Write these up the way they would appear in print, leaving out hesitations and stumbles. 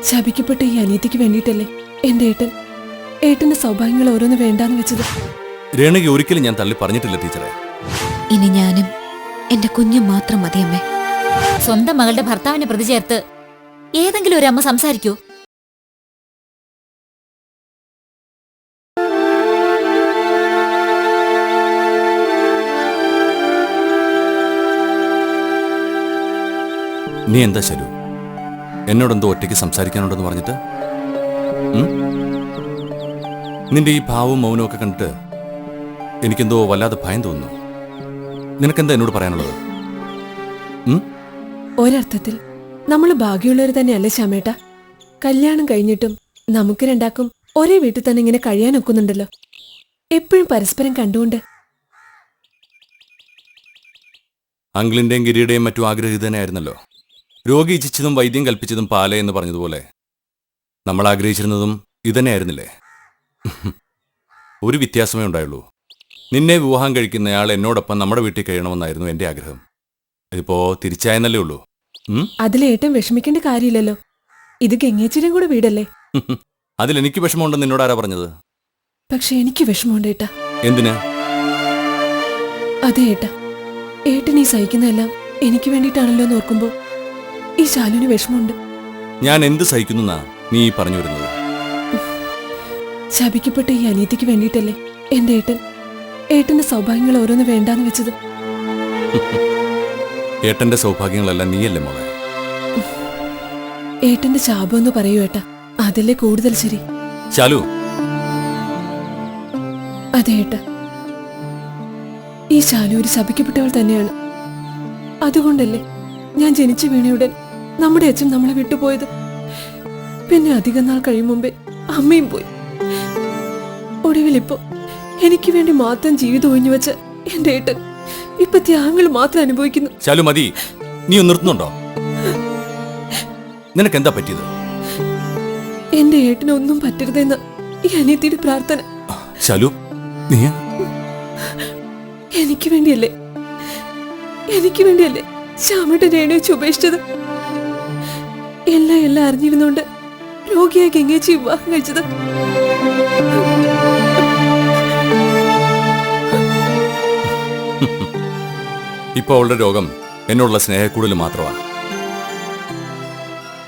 ശപിക്കപ്പെട്ട ഈ അനീതിക്ക് വേണ്ടിയിട്ടല്ലേ എന്റെ ഏട്ടന്റെ സൗഭാഗ്യങ്ങൾ ഓരോന്ന് വേണ്ടാന്ന് വെച്ചത്. രേണുക ഒരിക്കലും ഞാൻ തള്ളി പറഞ്ഞിട്ടില്ല ടീച്ചറെ. ഇനി ഞാനും എന്റെ കുഞ്ഞും മാത്രം മതി അമ്മേ. സ്വന്തം മകളുടെ ഭർത്താവിനെ പ്രതി ചേർത്ത് ഏതെങ്കിലും ഒരു അമ്മ സംസാരിക്കൂ? നീ എന്താ ശരു, എന്നോടെന്തോ ഒറ്റയ്ക്ക് സംസാരിക്കാനുണ്ടെന്ന് പറഞ്ഞിട്ട്? നിന്റെ ഈ ഭാവവും മൗനവും ഒക്കെ കണ്ടിട്ട് എനിക്കെന്തോ വല്ലാതെ ഭയം തോന്നുന്നു. നിനക്കെന്താ എന്നോട് പറയാനുള്ളത്? ഒരർത്ഥത്തിൽ നമ്മൾ ഭാഗ്യമുള്ളവർ തന്നെയല്ലേ ശ്യാമേട്ട? കല്യാണം കഴിഞ്ഞിട്ടും നമുക്ക് രണ്ടാക്കും ഒരേ വീട്ടിൽ തന്നെ ഇങ്ങനെ കഴിയാൻ ഒക്കുന്നുണ്ടല്ലോ, എപ്പോഴും പരസ്പരം കണ്ടുകൊണ്ട്. അങ്കിളിന്റെയും ഗിരിയുടെയും മറ്റു ആഗ്രഹം തന്നെയായിരുന്നല്ലോ. രോഗി ഇച്ഛിച്ചതും വൈദ്യം കൽപ്പിച്ചതും പാല എന്ന് പറഞ്ഞതുപോലെ നമ്മൾ ആഗ്രഹിച്ചിരുന്നതും ഇതന്നെയായിരുന്നില്ലേ? ഒരു വ്യത്യാസമേ ഉണ്ടായുള്ളൂ. നിന്നെ വിവാഹം കഴിക്കുന്നയാൾ എന്നോടൊപ്പം നമ്മുടെ വീട്ടിൽ കഴിയണമെന്നായിരുന്നു എന്റെ ആഗ്രഹം. ഇതിപ്പോ തിരിച്ചായെന്നല്ലേ ഉള്ളൂ. അതിലേറ്റം വിഷമിക്കേണ്ട കാര്യമില്ലല്ലോ, ഇത് ഗംഗേച്ചിയുടെയും കൂടെ വീടല്ലേ. അതിലെനിക്ക് വിഷമമുണ്ടെന്ന് നിന്നോട് ആരാ പറഞ്ഞത്? പക്ഷെ എനിക്ക് വിഷമമുണ്ട് ഏട്ടാ. എന്തിന്? അതെ ഏട്ടാ, ഏട്ടൻ ഈ സഹിക്കുന്നതെല്ലാം എനിക്ക് വേണ്ടിയിട്ടാണല്ലോ എന്ന് ഓർക്കുമ്പോ ഈ ശാലുവിന് വിഷമമുണ്ട്. ഞാൻ എന്ത് സഹിക്കുന്നാ നീ പറഞ്ഞു വരുന്നത്? ശപിക്കപ്പെട്ട ഈ അനീതിക്ക് വേണ്ടിയിട്ടല്ലേ എന്റെ ഏട്ടന്റെ സൗഭാഗ്യങ്ങൾ ഓരോന്ന് വേണ്ടാന്ന് വെച്ചത്. ഏട്ടന്റെ സൗഭാഗ്യങ്ങളെല്ലാം നീയല്ലേ മോളെ? ഏട്ടന്റെ ശാപം എന്ന് പറയൂ ഏട്ടാ, അതല്ലേ കൂടുതൽ ശരി. ശാലു, അതെ ഏട്ടാ, ഈ ശാലു ഒരു ശപിക്കപ്പെട്ടവൾ തന്നെയാണ്. അതുകൊണ്ടല്ലേ ഞാൻ ജനിച്ചു വീണയുടൻ നമ്മുടെ അച്ഛൻ നമ്മളെ വിട്ടുപോയത്. പിന്നെ അധികം നാൾ കഴിയും മുമ്പേ അമ്മയും പോയി. ഒടുവിലിപ്പോ എനിക്ക് വേണ്ടി മാത്രം ജീവിതം ഒഴിഞ്ഞു വെച്ച എന്റെ ഏട്ടൻ ഇപ്പൊ ത്യാഗങ്ങൾ മാത്രം അനുഭവിക്കുന്നു. ശാലു മതി, നീ ഒന്ന് നിർത്തുന്നുണ്ടോ? നിനക്കെന്താ പറ്റിയത്? എന്റെ ഏട്ടനൊന്നും പറ്റരുതെന്ന ഈ അനിയത്തിയുടെ പ്രാർത്ഥന. ശാലു, നീ എനിക്ക് വേണ്ടിയല്ലേ ശ്യാമേട്ടൻ രേണു വെച്ച് ഉപേക്ഷിച്ചത്? എല്ലാം അറിഞ്ഞിരുന്നോണ്ട് രോഗിയായ ഗംഗേച്ചി വിവാഹം കഴിച്ചത്. ഇപ്പൊ അവളുടെ രോഗം എന്നോടുള്ള സ്നേഹക്കൂടൽ മാത്രമാണ്.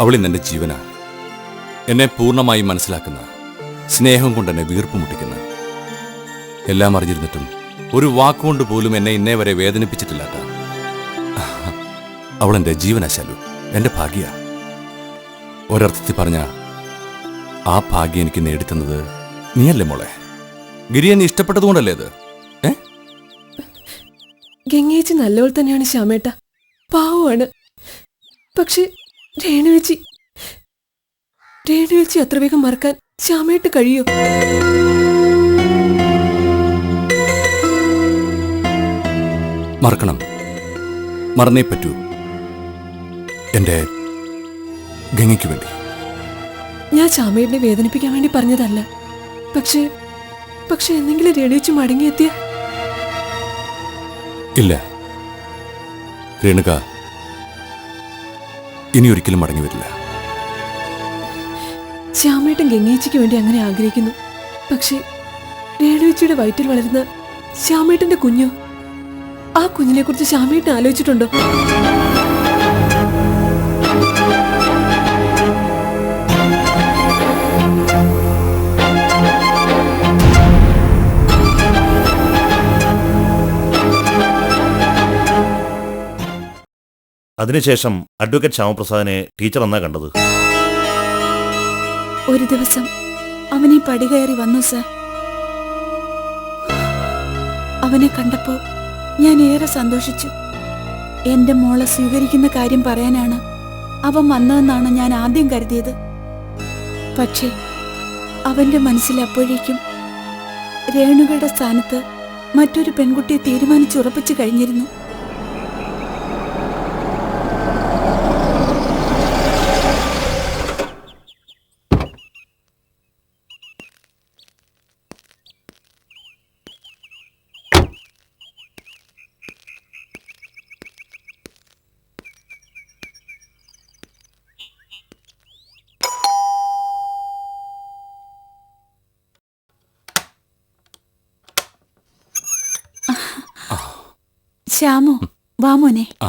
അവളിന്ന് എന്റെ ജീവനാണ്. എന്നെ പൂർണ്ണമായി മനസ്സിലാക്കുന്ന, സ്നേഹം കൊണ്ട് എന്നെ വീർപ്പ് മുട്ടിക്കുന്ന, എല്ലാം അറിഞ്ഞിരുന്നിട്ടും ഒരു വാക്കുകൊണ്ട് പോലും എന്നെ ഇന്നേ വരെ വേദനിപ്പിച്ചിട്ടില്ലാത്ത അവളെന്റെ ജീവനാ ശാലു, എന്റെ ഭാഗ്യ. ഒരർത്ഥത്തിൽ പറഞ്ഞ ആ ഭാഗ്യം എനിക്ക് നേടിത്തന്നത് നീയല്ലേ മോളെ? ഗിരി എന്നെ ഇഷ്ടപ്പെട്ടതുകൊണ്ടല്ലേ അത്? ഗംഗേച്ചി നല്ലവൾ തന്നെയാണ് ശ്യാമേട്ട, പാവമാണ്. പക്ഷെ രേണുവേച്ചി അത്ര വേഗം മറക്കാൻ ശ്യാമേട്ട് കഴിയോ? മറക്കണം, മറന്നേ പറ്റൂ, എന്റെ ഗംഗയ്ക്ക് വേണ്ടി. ഞാൻ ശ്യാമേട്ടിനെ വേദനിപ്പിക്കാൻ വേണ്ടി പറഞ്ഞതല്ല. പക്ഷെ എന്തെങ്കിലും രേണുവേച്ചി മടങ്ങിയെത്തിയ? ഇല്ല, രേണുക ഇനി ഒരിക്കലും മടങ്ങി വരില്ല. ശ്യാമേട്ടൻ ഗംഗേച്ചിക്ക് വേണ്ടി അങ്ങനെ ആഗ്രഹിക്കുന്നു. പക്ഷേ രേണുവേച്ചിയുടെ വയറ്റിൽ വളരുന്ന ശ്യാമേട്ടന്റെ കുഞ്ഞു, ആ കുഞ്ഞിനെ കുറിച്ച് ശ്യാമേട്ടൻ ആലോചിച്ചിട്ടുണ്ടോ? അതിനുശേഷം അഡ്വക്കേറ്റ് ശ്യാമപ്രസാദിനെ ടീച്ചർ എന്നാ കണ്ടത്? ഒരു ദിവസം അവനെ പടി കയറി വന്നു സർ. അവനെ കണ്ടപ്പോൾ ഞാൻ ഏറെ സന്തോഷിച്ചു. എന്റെ മോളെ സ്വീകരിക്കുന്ന കാര്യം പറയാനാണ് അവൻ വന്നതെന്നാണ് ഞാൻ ആദ്യം കരുതിയത്. പക്ഷേ അവന്റെ മനസ്സിൽ അപ്പോഴേക്കും രേണുകയുടെ സ്ഥാനത്ത് മറ്റൊരു പെൺകുട്ടിയെ തീരുമാനിച്ചുറപ്പിച്ചു കഴിഞ്ഞിരുന്നു. ശ്യാമോ, വാ മോനെ. ആ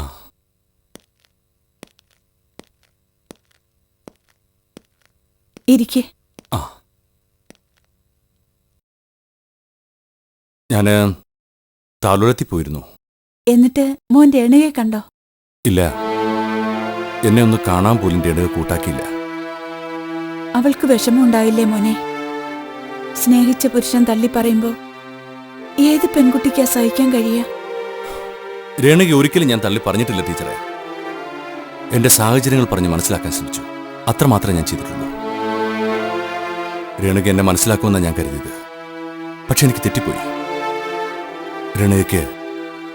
ഇരിക്കെ. ആ ഞാന് താലോലത്തിൽ പോയിരുന്നു. എന്നിട്ട് മോൻ രേണുകയെ കണ്ടോ? ഇല്ല, എന്നെ ഒന്ന് കാണാൻ പോലും രേണുക കൂട്ടാക്കിയില്ല. അവൾക്ക് വിഷമമുണ്ടായില്ലേ മോനെ? സ്നേഹിച്ച പുരുഷൻ തള്ളി പറയുമ്പോ ഏത് പെൺകുട്ടിക്കാ സഹിക്കാൻ കഴിയുക? രേണുക ഒരിക്കലും ഞാൻ തള്ളി പറഞ്ഞിട്ടില്ല ടീച്ചറെ. എന്റെ സാഹചര്യങ്ങൾ പറഞ്ഞ് മനസ്സിലാക്കാൻ ശ്രമിച്ചു, അത്രമാത്രമേ ഞാൻ ചെയ്തിട്ടുള്ളൂ. രേണുക എന്നെ മനസ്സിലാക്കുമെന്നാണ് ഞാൻ കരുതിയത്. പക്ഷെ എനിക്ക് തെറ്റിപ്പോയി. രേണുകയ്ക്ക്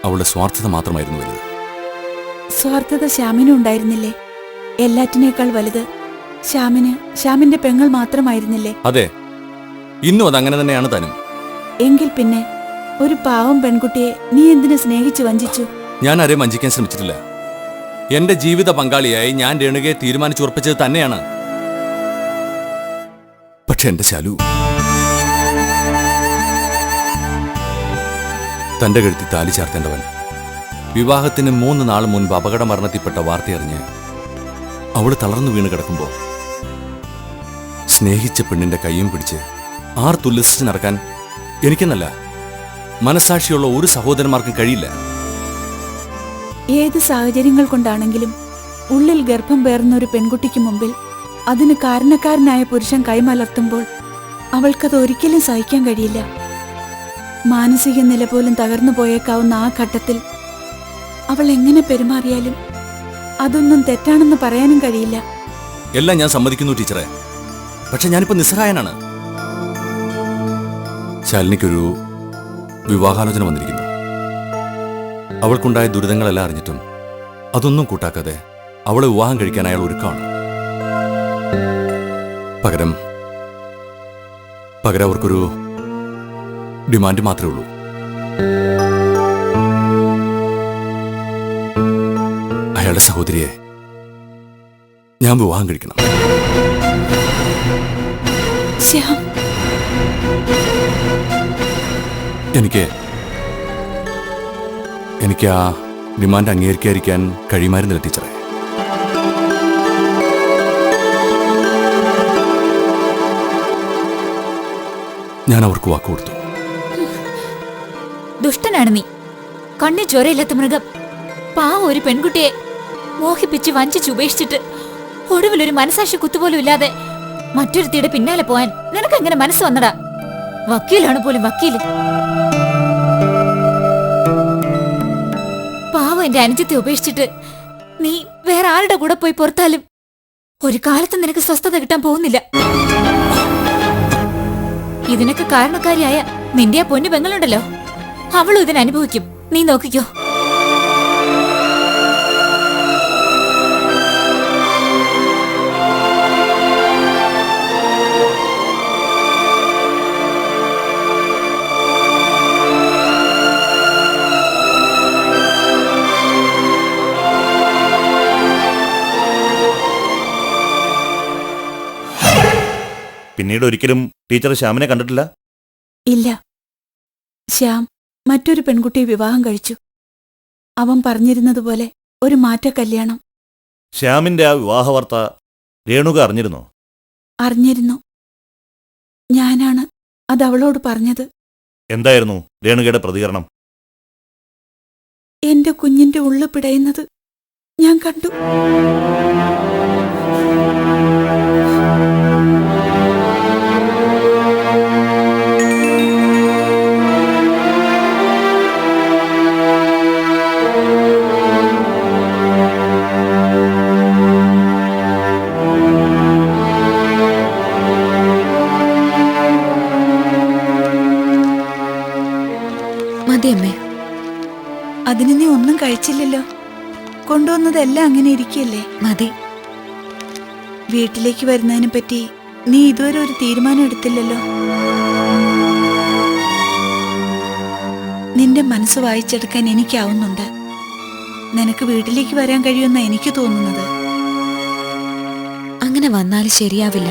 അവളുടെ സ്വാർത്ഥത മാത്രമായിരുന്നു വലുത്. സ്വാർത്ഥത ശ്യാമിനും ഉണ്ടായിരുന്നില്ലേ? എല്ലാറ്റിനേക്കാൾ വലുത് ശ്യാമിന്റെ പെങ്ങൾ മാത്രമായിരുന്നില്ലേ? അതെ, ഇന്നും അതങ്ങനെ തന്നെയാണ് താനും. എങ്കിൽ പിന്നെ ഒരു പാവം പെൺകുട്ടിയെ നീ എന്തിനു സ്നേഹിച്ചു വഞ്ചിച്ചു? ഞാൻ ആരെയും വഞ്ചിക്കാൻ ശ്രമിച്ചിട്ടില്ല. എന്റെ ജീവിത പങ്കാളിയായി ഞാൻ രേണുകയെ തീരുമാനിച്ചുറപ്പിച്ചത് തന്നെയാണ്. പക്ഷെ എന്റെ ശാലു തന്റെ കഴുത്തി താലി ചാർത്തേണ്ടവൻ വിവാഹത്തിന് 3 നാൾ മുൻപ് അപകട മരണത്തിൽപ്പെട്ട വാർത്തയറിഞ്ഞ് അവള് തളർന്നു വീണ് കിടക്കുമ്പോ സ്നേഹിച്ച പെണ്ണിന്റെ കയ്യും പിടിച്ച് ആർത്തുല്ലസിച്ച് നടക്കാൻ എനിക്കെന്നല്ല, മനസാക്ഷിയുള്ള ഒരു സഹോദരന്മാർക്കും കഴിയില്ല. ഏത് സാഹചര്യങ്ങൾ കൊണ്ടാണെങ്കിലും ഉള്ളിൽ ഗർഭം പേറുന്ന ഒരു പെൺകുട്ടിക്ക് മുമ്പിൽ അതിന് കാരണക്കാരനായ പുരുഷൻ കൈമലർത്തുമ്പോൾ അവൾക്കത് ഒരിക്കലും സഹിക്കാൻ കഴിയില്ല. മാനസിക നില പോലും തകർന്നു പോയേക്കാവുന്ന ആ ഘട്ടത്തിൽ അവൾ എങ്ങനെ പെരുമാറിയാലും അതൊന്നും തെറ്റാണെന്ന് പറയാനും കഴിയില്ല. എല്ലാം ഞാൻ സമ്മതിക്കുന്നു ടീച്ചറെ. പക്ഷെ ഞാനിപ്പോ നിസ്സഹായനാണ്. ശാലിനിക്കൊരു വിവാഹാലോചന വന്നിരിക്കുന്നു. അവൾക്കുണ്ടായ ദുരിതങ്ങളെല്ലാം അറിഞ്ഞിട്ടും അതൊന്നും കൂട്ടാക്കാതെ അവളെ വിവാഹം കഴിക്കാൻ അയാൾ ഒരുക്കമാണ്. പകരം അവർക്കൊരു ഡിമാൻഡ് മാത്രമേ ഉള്ളൂ. അയാളുടെ സഹോദരിയെ ഞാൻ വിവാഹം കഴിക്കണം. ശ്യാം, എനിക്ക് ആ ഡിമാൻഡ് അംഗീകരിക്കാതിരിക്കാൻ കഴിയുമായിരുന്നില്ല ടീച്ചറെ. ഞാൻ അവർക്ക് വാക്ക് കൊടുത്തു. ദുഷ്ടനാണ് നീ, കണ്ണി ചോരയില്ലാത്ത മൃഗം. പാവ ഒരു പെൺകുട്ടിയെ മോഹിപ്പിച്ച് വഞ്ചിച്ച് ഉപേക്ഷിച്ചിട്ട് ഒടുവിലൊരു മനസാക്ഷി കുത്തുപോലും ഇല്ലാതെ മറ്റൊരുത്തിയുടെ പിന്നാലെ പോവാൻ നിനക്ക് എങ്ങനെ മനസ്സ് വന്നടാ? വക്കീലാണ് പോലും വക്കീല്. പാവം എന്റെ അനുജത്തെ ഉപേക്ഷിച്ചിട്ട് നീ വേറെ ആരുടെ കൂടെ പോയി പുറത്താലും ഒരു കാലത്ത് നിനക്ക് സ്വസ്ഥത കിട്ടാൻ പോകുന്നില്ല. ഇതിനൊക്കെ കാരണക്കാരിയായ നിന്റെ ആ പൊന്നു പെങ്ങളുണ്ടല്ലോ, അവളും ഇതിനനുഭവിക്കും. നീ നോക്കിക്കോ. പിന്നീട് ഒരിക്കലും ടീച്ചർ ശ്യാമിനെ കണ്ടിട്ടില്ല? ഇല്ല. ശ്യാം മറ്റൊരു പെൺകുട്ടിയെ വിവാഹം കഴിച്ചു. അവൻ പറഞ്ഞിരുന്നതുപോലെ ഒരു മാറ്റ കല്യാണം. ശ്യാമിന്റെ ആ വിവാഹ വാർത്ത രേണുക അറിഞ്ഞിരുന്നോ? അറിഞ്ഞിരുന്നു. ഞാനാണ് അത് അവളോട് പറഞ്ഞത്. എന്തായിരുന്നു രേണുകയുടെ പ്രതികരണം? എന്റെ കുഞ്ഞിന്റെ ഉള്ളു പിടയുന്നത് ഞാൻ കണ്ടു. മതിയമ്മേ. അതിന് നീ ഒന്നും കഴിച്ചില്ലല്ലോ. കൊണ്ടുവന്നതെല്ലാം അങ്ങനെ ഇരിക്കല്ലേ? മതി. വീട്ടിലേക്ക് വരുന്നതിനെ പറ്റി നീ ഇതുവരെ ഒരു തീരുമാനം എടുത്തില്ലല്ലോ. നിന്റെ മനസ്സ് വായിച്ചെടുക്കാൻ എനിക്കാവുന്നുണ്ട്. നിനക്ക് വീട്ടിലേക്ക് വരാൻ കഴിയുമെന്നാ എനിക്ക് തോന്നുന്നത്. അങ്ങനെ വന്നാൽ ശരിയാവില്ല.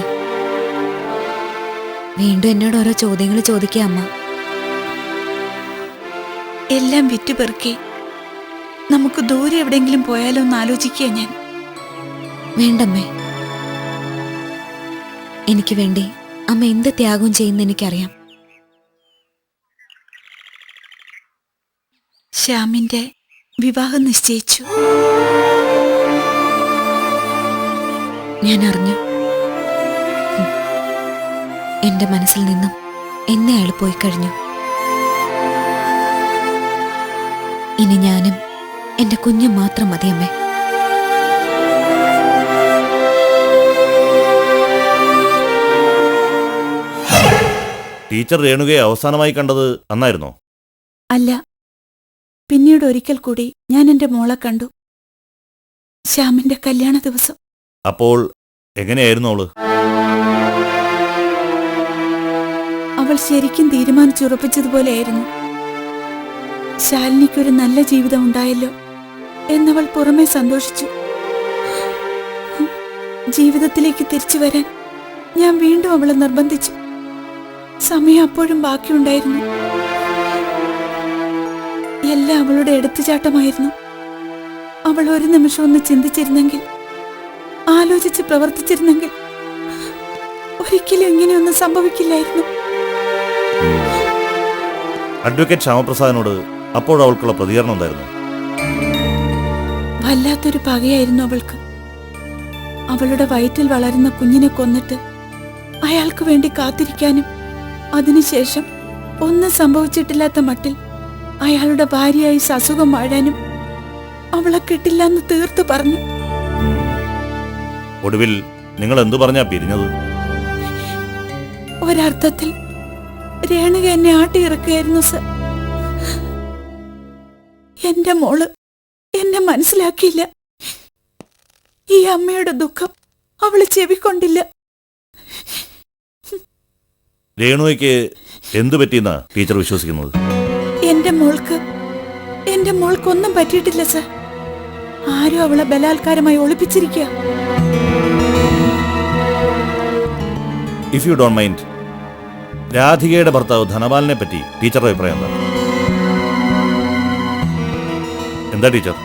വീണ്ടും എന്നോട് ഓരോ ചോദ്യങ്ങൾ ചോദിക്കുക അമ്മ. എല്ലാം വിറ്റുപെറുക്കി നമുക്ക് ദൂരെ എവിടെയെങ്കിലും പോയാലോ എന്ന് ആലോചിക്കുക ഞാൻ. വേണ്ടമ്മേ. എനിക്ക് വേണ്ടി അമ്മ എന്ത് ത്യാഗവും ചെയ്യുന്ന എനിക്കറിയാം. ശ്യാമിന്റെ വിവാഹം നിശ്ചയിച്ചു. ഞാൻ അറിഞ്ഞു. എന്റെ മനസ്സിൽ നിന്നും എന്നെ അയാൾ പോയി കഴിഞ്ഞു. ഇനി ഞാനും എന്റെ കുഞ്ഞും മാത്രം മതി അമ്മേ. ടീച്ചർ രേണുകയെ അവസാനമായി കണ്ടത് അന്നായിരുന്നോ? അല്ല, പിന്നീട് ഒരിക്കൽ കൂടി ഞാൻ എന്റെ മോളെ കണ്ടു. ശ്യാമിന്റെ കല്യാണ ദിവസം. അപ്പോൾ എങ്ങനെയായിരുന്നു അവള്? അവൾ ശരിക്കും തീരുമാനിച്ചുറപ്പിച്ചതുപോലെയായിരുന്നു. ശാലിനിക്കൊരു നല്ല ജീവിതം ഉണ്ടായല്ലോ എന്നവൾ പുറമെ സന്തോഷിച്ചു. ജീവിതത്തിലേക്ക് തിരിച്ചു വരാൻ ഞാൻ വീണ്ടും അവളെ നിർബന്ധിച്ചു. സമയം അപ്പോഴും ബാക്കിയുണ്ടായിരുന്നു. എല്ലാം അവളുടെ എടുത്തുചാട്ടമായിരുന്നു. അവൾ ഒരു നിമിഷം ഒന്ന് ചിന്തിച്ചിരുന്നെങ്കിൽ, ആലോചിച്ച് പ്രവർത്തിച്ചിരുന്നെങ്കിൽ ഒരിക്കലും ഇങ്ങനെയൊന്നും സംഭവിക്കില്ലായിരുന്നു. അഡ്വക്കേറ്റ് ശ്യാമപ്രസാദിനോട് അപ്പോൾ അവൾക്കുള്ള പ്രതികരണം എന്തായിരുന്നു? വല്ലാത്തൊരു പകയായിരുന്നു അവൾക്ക്. അവളുടെ വയറ്റിൽ വളരുന്ന കുഞ്ഞിനെ കൊന്നിട്ട് അയാൾക്ക് വേണ്ടി കാത്തിരിക്കാനും അതിനുശേഷം ഒന്നും സംഭവിച്ചിട്ടില്ലാത്ത മട്ടിൽ അയാളുടെ ഭാര്യയായി അസുഖം വാഴാനും അവളെ കിട്ടില്ലെന്ന് തീർത്തു പറഞ്ഞു. ഒടുവിൽ നിങ്ങൾ എന്തു പറഞ്ഞാ പിരിഞ്ഞത്? ഒരർത്ഥത്തിൽ രേണുക എന്നെ ആട്ടിയിറക്കുകയായിരുന്നു സർ. എന്റെ മോള് എന്നെ മനസ്സിലാക്കിയില്ല. ഈ അമ്മയുടെ ദുഃഖം അവള് ചെവിക്കൊണ്ടില്ല. രേണുവയ്ക്ക് എന്തു പറ്റിയെന്നാ ടീച്ചർ വിശ്വസിക്കുന്നത്? എന്റെ മോൾക്കൊന്നും പറ്റിയിട്ടില്ല സർ. ആരും അവളെ ബലാത്കാരമായി ഒളിപ്പിച്ചിരിക്കുക. ഇഫ് യു ഡോണ്ട് മൈൻഡ്, രാധികയുടെ ഭർത്താവ് ധനപാലിനെ പറ്റി ടീച്ചറുടെ അഭിപ്രായം എന്താ ടീച്ചർ?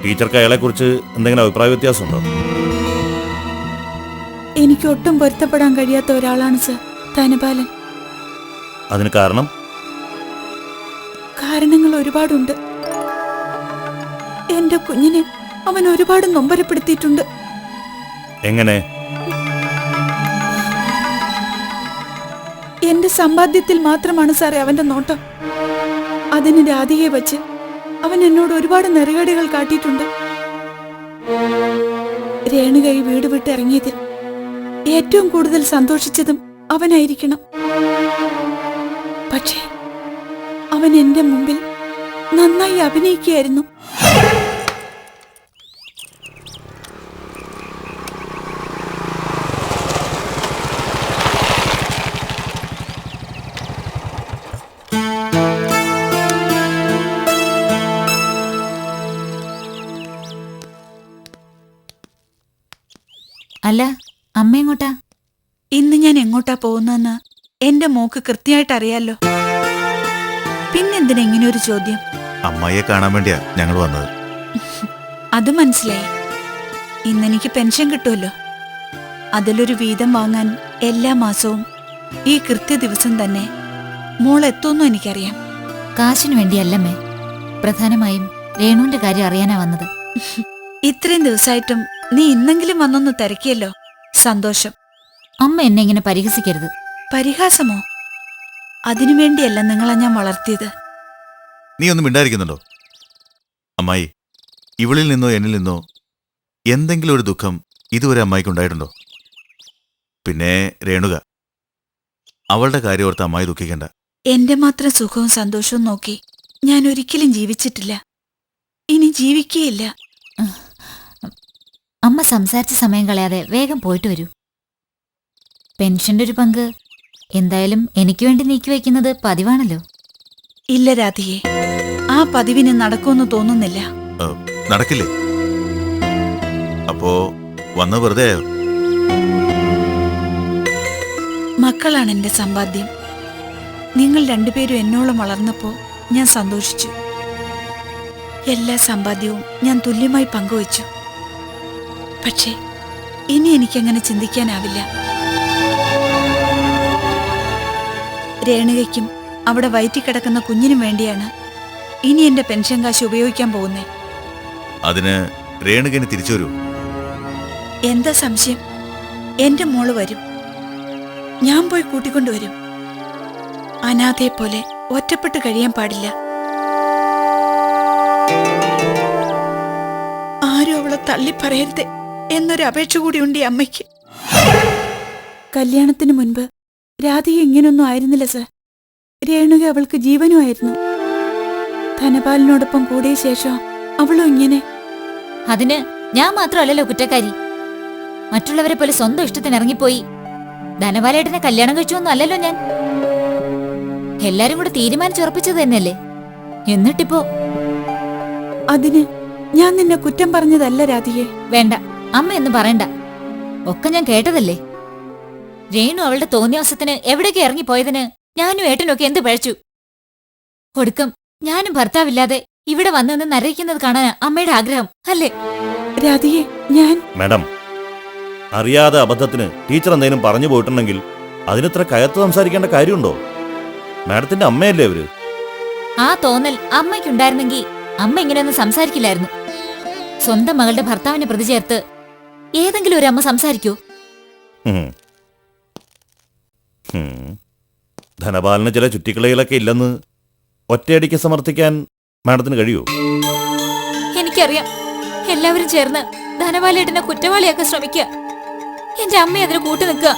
ടീച്ചർക്ക് അയാളെക്കുറിച്ച് എന്തെങ്കിലും അഭിപ്രായ വ്യത്യാസമുണ്ടോ? എനിക്ക് ഒട്ടും പൊരുത്തപ്പെടാൻ കഴിയാത്ത ഒരാളാണ് സർ ധനപാലൻ. അതിന് കാരണം? കാരണങ്ങൾ ഒരുപാടുണ്ട്. എന്റെ കുഞ്ഞിനെ അവൻ ഒരുപാട് നൊമ്പരപ്പെടുത്തിയിട്ടുണ്ട്. എങ്ങനെ? എന്റെ സമ്പാദ്യത്തിൽ മാത്രമാണ് സാറേ അവന്റെ നോട്ടം. അതിന് രാധികയെ വച്ച് അവൻ എന്നോട് ഒരുപാട് നെറുകേടുകൾ കാട്ടിയിട്ടുണ്ട്. രേണുക ഈ വീട് വിട്ടിറങ്ങിയതിൽ ഏറ്റവും കൂടുതൽ സന്തോഷിച്ചതും അവനായിരിക്കണം. പക്ഷേ അവൻ എന്റെ മുമ്പിൽ നന്നായി അഭിനയിക്കുകയായിരുന്നു. അല്ല, അമ്മ എങ്ങോട്ടാ? ഇന്ന് ഞാൻ എങ്ങോട്ടാ പോകുന്നതെന്ന് എന്റെ മോക്ക് കൃത്യമായിട്ട് അറിയാലോ. പിന്നെന്തിനാ ഇങ്ങനെ ഒരു ചോദ്യം? അമ്മായിയെ കാണാൻ വേണ്ടിയാ ഞങ്ങൾ വന്നത്. അത് മനസ്സിലായി. ഇന്നെനിക്ക് പെൻഷൻ കിട്ടുമല്ലോ. അതിലൊരു വീതം വാങ്ങാൻ എല്ലാ മാസവും ഈ കൃത്യ ദിവസം തന്നെ മോൾ എത്തുമെന്നും എനിക്കറിയാം. കാശിനു വേണ്ടിയല്ലമ്മേ, പ്രധാനമായും രേണുവിന്റെ കാര്യം അറിയാനാ വന്നത്. ഇത്രയും ദിവസമായിട്ടും നീ ഇന്നെങ്കിലും വന്നൊന്ന് തിരക്കിയല്ലോ, സന്തോഷം. അമ്മ എന്നെ ഇങ്ങനെ പരിഹസിക്കരുത്. പരിഹാസമോ? അതിനുവേണ്ടിയല്ല നിങ്ങളെ ഞാൻ വളർത്തിയത്. നീ ഒന്നും മിണ്ടായിരിക്കുന്നുണ്ടോ? അമ്മായി, ഇവളിൽ നിന്നോ എന്നിൽ നിന്നോ എന്തെങ്കിലും ഒരു ദുഃഖം ഇതുവരെ അമ്മായിക്ക് ഉണ്ടായിട്ടുണ്ടോ? പിന്നെ രേണുക, അവളുടെ കാര്യം ഓർത്ത് അമ്മായി ദുഃഖിക്കണ്ട. എന്റെ മാത്രം സുഖവും സന്തോഷവും നോക്കി ഞാൻ ഒരിക്കലും ജീവിച്ചിട്ടില്ല, ഇനി ജീവിക്കുകയില്ല. അമ്മ സംസാരിച്ച സമയം കളയാതെ വേഗം പോയിട്ട് വരൂ. പെൻഷന്റെ ഒരു പങ്ക് എന്തായാലും എനിക്ക് വേണ്ടി നീക്കിവെക്കുന്നത് പതിവാണല്ലോ. ഇല്ല രാധികെ, ആ പതിവിന് നടക്കുമെന്ന് തോന്നുന്നില്ല. നടക്കില്ലേ? അപ്പോ വന്ന് വെറുതെ ആയോ? മക്കളാണ് എന്റെ സമ്പാദ്യം. നിങ്ങൾ രണ്ടുപേരും എന്നോളം വളർന്നപ്പോ ഞാൻ സന്തോഷിച്ചു. എല്ലാ സമ്പാദ്യവും ഞാൻ തുല്യമായി പങ്കുവച്ചു. പക്ഷേ ഇനി എനിക്കങ്ങനെ ചിന്തിക്കാനാവില്ല. രേണുകയ്ക്കും അവിടെ വയറ്റിക്കിടക്കുന്ന കുഞ്ഞിനും വേണ്ടിയാണ് ഇനി എന്റെ പെൻഷൻ കാശ് ഉപയോഗിക്കാൻ പോകുന്നേ. അതിന് രേണുകന് തിരിച്ചു വരൂ. എന്താ സംശയം? എന്റെ മോള് വരും. ഞാൻ പോയി കൂട്ടിക്കൊണ്ടുവരും. അനാഥയെ പോലെ ഒറ്റപ്പെട്ട് കഴിയാൻ പാടില്ല. ആരും അവളെ തള്ളിപ്പറയരുത് എന്നൊരു അപേക്ഷ കൂടിയുണ്ട് ഈ അമ്മയ്ക്ക്. കല്യാണത്തിന് മുൻപ് രാധിക ഇങ്ങനൊന്നും ആയിരുന്നില്ല സർ. രേണുക അവൾക്ക് ജീവനുമായിരുന്നു. ധനപാലിനോടൊപ്പം കൂടിയ ശേഷം അവളും ഇങ്ങനെ. അതിന് ഞാൻ മാത്രമല്ലല്ലോ കുറ്റക്കാരി. മറ്റുള്ളവരെ പോലെ സ്വന്തം ഇഷ്ടത്തിന് ഇറങ്ങിപ്പോയി ധനപാലേട്ടനെ കല്യാണം കഴിച്ചൊന്നും അല്ലല്ലോ ഞാൻ. എല്ലാരും കൂടെ തീരുമാനിച്ചുറപ്പിച്ചത് തന്നെയല്ലേ. എന്നിട്ടിപ്പോ അതിന് ഞാൻ നിന്നെ കുറ്റം പറഞ്ഞതല്ല രാധികെ. വേണ്ട, അമ്മ എന്ന് പറയണ്ട. ഒക്കെ ഞാൻ കേട്ടതല്ലേ. രേണു അവളുടെ തോന്നിയാസത്തിന് എവിടേക്ക് ഇറങ്ങിപ്പോയതിന് ഞാനും ഏട്ടനൊക്കെ എന്ത് പഴച്ചു. ഒടുക്കം ഞാനും ഭർത്താവില്ലാതെ ഇവിടെ വന്നെന്ന് നരയിക്കുന്നത് കാണാൻ അമ്മയുടെ ആഗ്രഹം അല്ലേ? രാധികെ, ഞാൻ മാഡം, അറിയാതെ അബദ്ധത്തിന് ടീച്ചർ എന്തെങ്കിലും പറഞ്ഞു പോയിട്ടുണ്ടെങ്കിൽ അതിനിത്ര കയത്ത് സംസാരിക്കേണ്ട കാര്യമുണ്ടോ? മാഡത്തിന്റെ അമ്മയല്ലേ അവര്? ആ തോന്നൽ അമ്മയ്ക്കുണ്ടായിരുന്നെങ്കിൽ അമ്മ ഇങ്ങനെയൊന്നും സംസാരിക്കില്ലായിരുന്നു. സ്വന്തം മകളുടെ ഭർത്താവിനെ പ്രതി ചേർത്ത് ഏതെങ്കിലും ഒരു അമ്മ സംസാരിക്കൂ? ധനപാലന് ചില ചുറ്റിക്കളികളൊക്കെ ഇല്ലെന്ന് ഒറ്റയടിക്ക് സമർത്ഥിക്കാൻ മാഡത്തിന് കഴിയുമോ? എനിക്കറിയാം. എല്ലാവരും ചേർന്ന് ധനപാലേട്ടനെ കുറ്റവാളിയാക്കാൻ ശ്രമിക്കുക. എന്റെ അമ്മ അതിന് കൂട്ടു നിൽക്കുക.